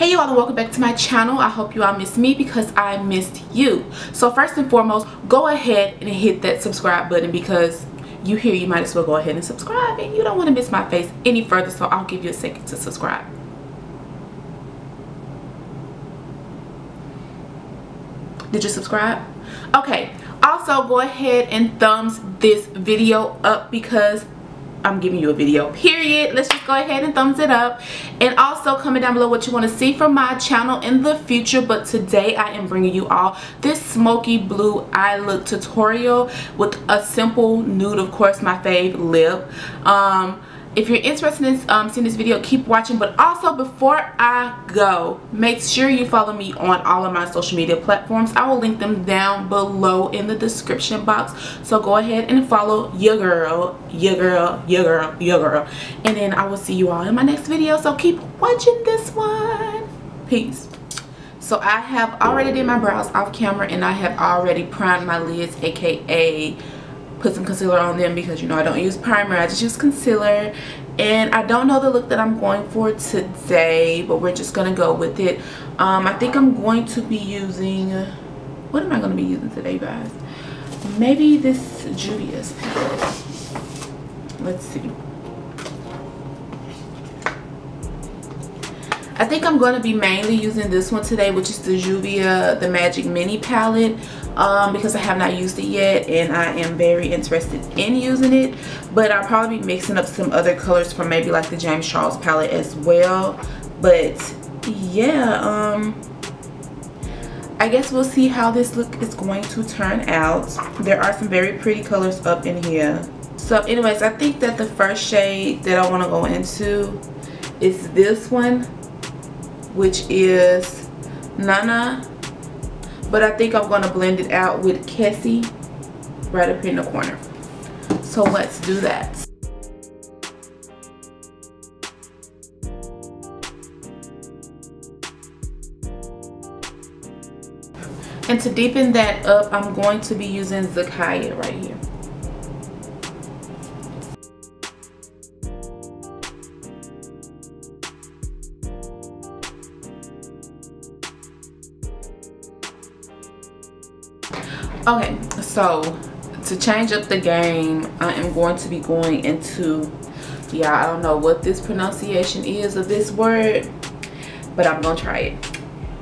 Hey you all, and welcome back to my channel. I hope you all missed me because I missed you. So first and foremost, go ahead and hit that subscribe button because you here, you might as well go ahead and subscribe, and you don't want to miss my face any further, so I'll give you a second to subscribe. Did you subscribe? Okay, also go ahead and thumbs this video up because I'm giving you a video, period. Let's just go ahead and thumbs it up. And also comment down below what you want to see from my channel in the future. But today I am bringing you all this smoky blue eye look tutorial with a simple nude, of course, my fave lip. If you're interested in seeing this video, keep watching. But also, before I go, make sure you follow me on all of my social media platforms. I will link them down below in the description box. So go ahead and follow your girl. And then I will see you all in my next video. So keep watching this one. Peace. So I have already did my brows off camera, and I have already primed my lids, aka put some concealer on them, because you know I don't use primer, I just use concealer. And I don't know the look that I'm going for today, but we're just gonna go with it. I think I'm going to be using, what am I going to be using today, guys? Maybe this Juvia's palette. Let's see. I think I'm going to be mainly using this one today, which is the Juvia the Magic Mini palette, because I have not used it yet and I am very interested in using it. But I'll probably be mixing up some other colors from maybe like the James Charles palette as well. But yeah, I guess we'll see how this look is going to turn out. There are some very pretty colors up in here. So anyways, I think that the first shade that I want to go into is this one, which is Nana, but I think I'm going to blend it out with Kessie right up here in the corner. So let's do that. And to deepen that up, I'm going to be using Zakaya right here. Okay, so to change up the game, I am going to be going into, yeah, I don't know what this pronunciation is of this word, but I'm gonna try it.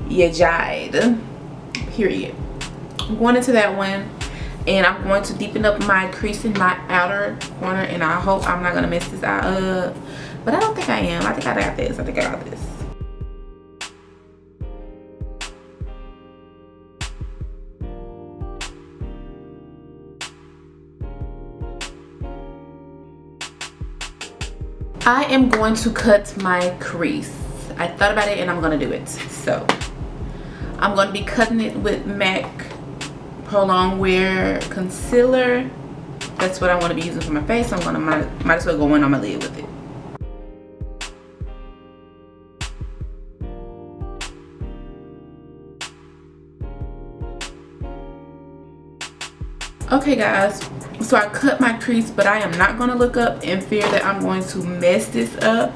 Yajide, period. I'm going into that one, and I'm going to deepen up my crease in my outer corner, and I hope I'm not gonna mess this eye up, but I don't think I am. I think I got this. I think I got this. I am going to cut my crease. I thought about it and I'm going to do it. So I'm going to be cutting it with MAC Prolong Wear Concealer. That's what I want to be using for my face. I'm going to might as well go in on my lid with it. Okay guys, so I cut my crease, but I am not going to look up in fear that I'm going to mess this up.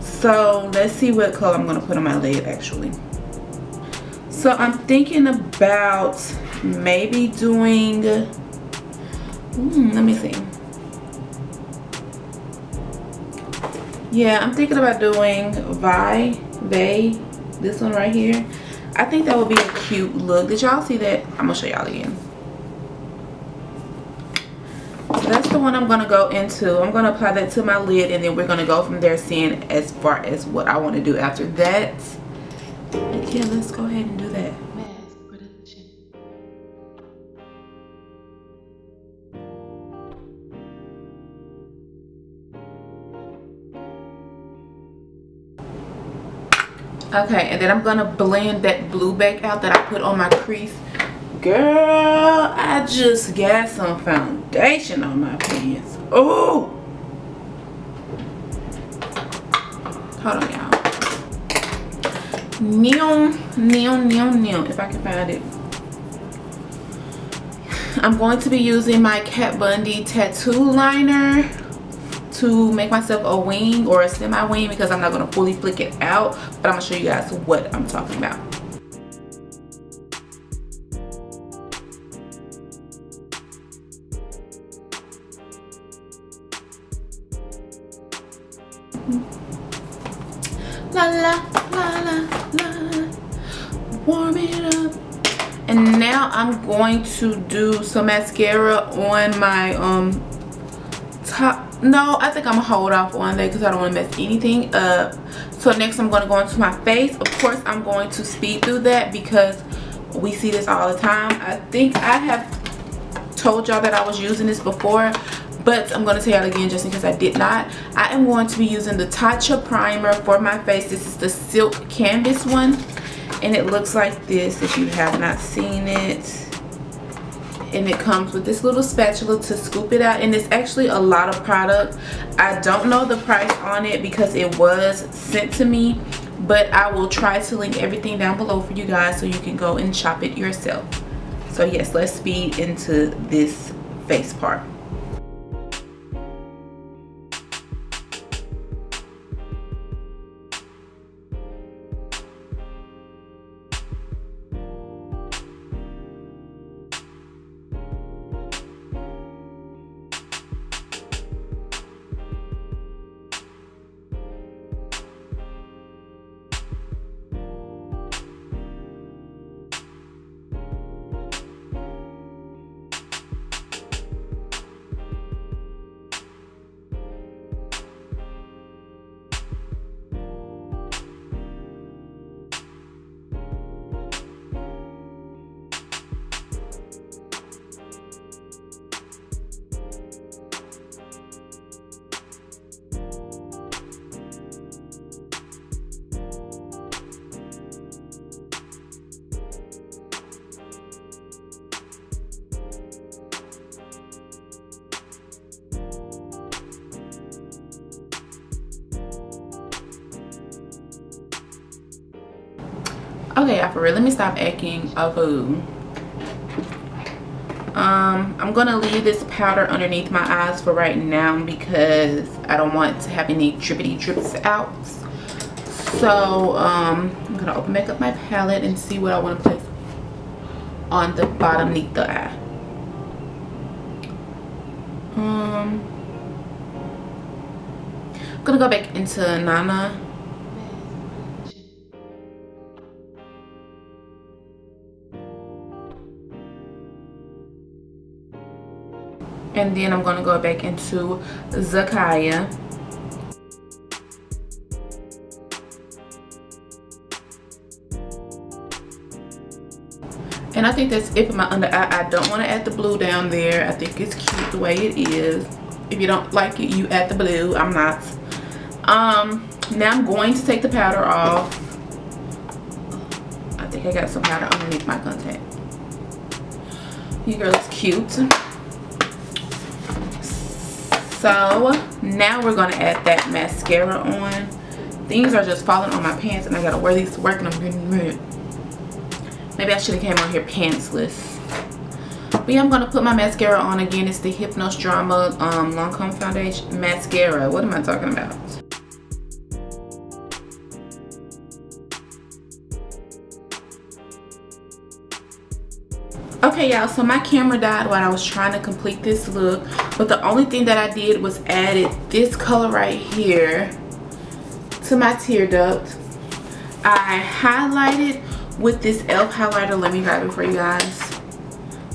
So let's see what color I'm going to put on my lid actually. So I'm thinking about maybe doing, let me see. Yeah, I'm thinking about doing Vay, this one right here. I think that would be a cute look. Did y'all see that? I'm going to show y'all again. That's the one I'm going to go into. I'm going to apply that to my lid, and then we're going to go from there, seeing as far as what I want to do after that. Yeah, let's go ahead and do that. Okay, and then I'm going to blend that blue back out that I put on my crease. Girl, I just got some foundation on my pants. Oh! Hold on, y'all. Neon, if I can find it. I'm going to be using my Kat Von D tattoo liner to make myself a wing or a semi wing because I'm not going to fully flick it out, but I'm going to show you guys what I'm talking about. La la la la la, warm it up. And now I'm going to do some mascara on my top. No, I think I'm gonna hold off on that because I don't want to mess anything up. So next I'm going to go into my face. Of course I'm going to speed through that because we see this all the time. I think I have told y'all that I was using this before, but I'm going to tell y'all again just in case I did not. I am going to be using the Tatcha primer for my face. This is the Silk Canvas one, and it looks like this if you have not seen it. And it comes with this little spatula to scoop it out, and it's actually a lot of product. I don't know the price on it because it was sent to me, but I will try to link everything down below for you guys so you can go and shop it yourself. So yes, let's speed into this face part. Okay, y'all, for real, let me stop acting a fool. I'm gonna leave this powder underneath my eyes for right now because I don't want to have any drippity drips out. So I'm gonna open back up my palette and see what I want to place on the bottom beneath the eye. I'm gonna go back into Nana. And then I'm going to go back into Zakaya. And I think that's it for my under eye. I don't want to add the blue down there. I think it's cute the way it is. If you don't like it, you add the blue. I'm not. Now I'm going to take the powder off. I think I got some powder underneath my contact. You girl is cute. So now we're gonna add that mascara on. Things are just falling on my pants and I gotta wear these to work and I'm getting red. Maybe I should have came on here pantsless. But yeah, I'm gonna put my mascara on again. It's the Hypnos Drama Lancome Foundation Mascara. What am I talking about? Okay, y'all, so my camera died while I was trying to complete this look, but the only thing that I did was added this color right here to my tear duct. I highlighted with this e.l.f. highlighter. Let me grab it for you guys.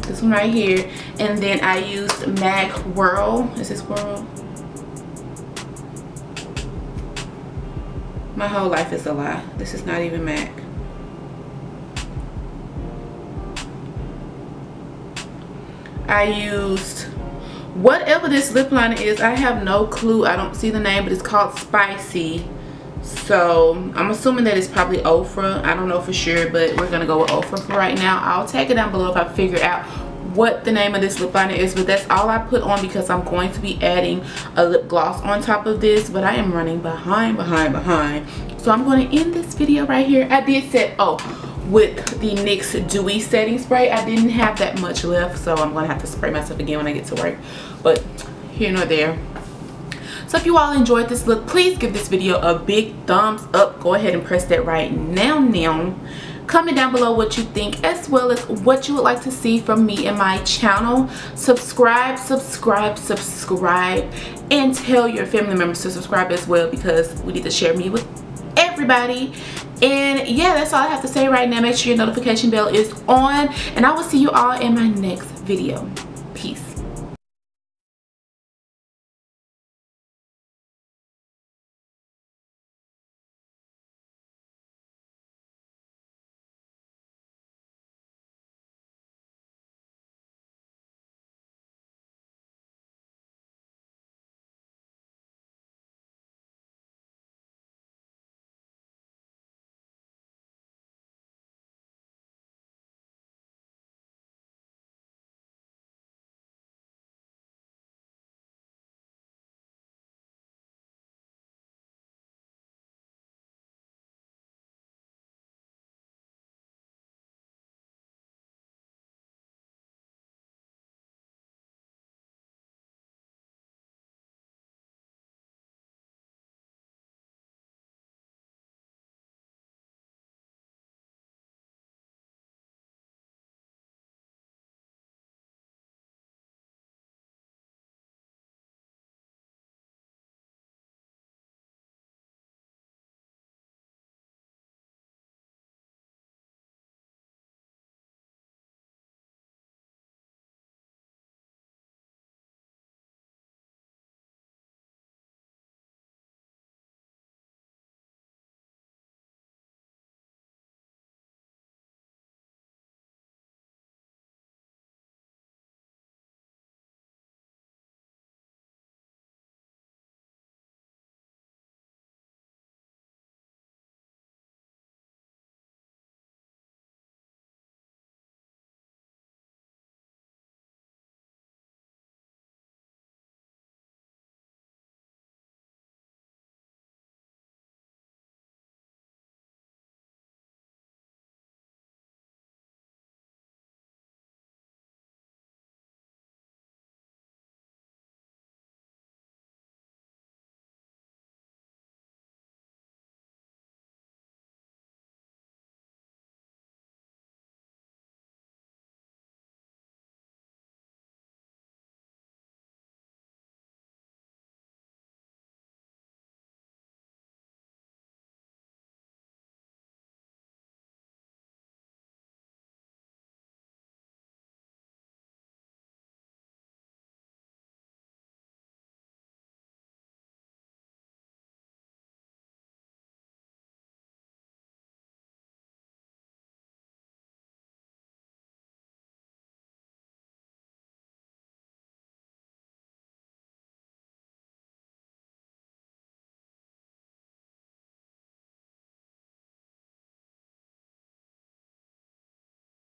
This one right here. And then I used MAC Whirl. Is this Whirl? My whole life is a lie. This is not even MAC. I used whatever this lip liner is. I have no clue. I don't see the name, but it's called Spicy. So I'm assuming that it's probably Ofra. I don't know for sure, but we're gonna go with Ofra for right now. I'll tag it down below if I figure out what the name of this lip liner is, but that's all I put on because I'm going to be adding a lip gloss on top of this, but I am running behind. So I'm going to end this video right here. I did set with the NYX Dewy Setting Spray. I didn't have that much left, so I'm gonna have to spray myself again when I get to work, but here nor there. So if you all enjoyed this look, please give this video a big thumbs up. Go ahead and press that right now. Comment down below what you think, as well as what you would like to see from me and my channel. Subscribe, and tell your family members to subscribe as well, because we need to share me with everybody. And yeah, that's all I have to say right now. Make sure your notification bell is on, and I will see you all in my next video. Peace.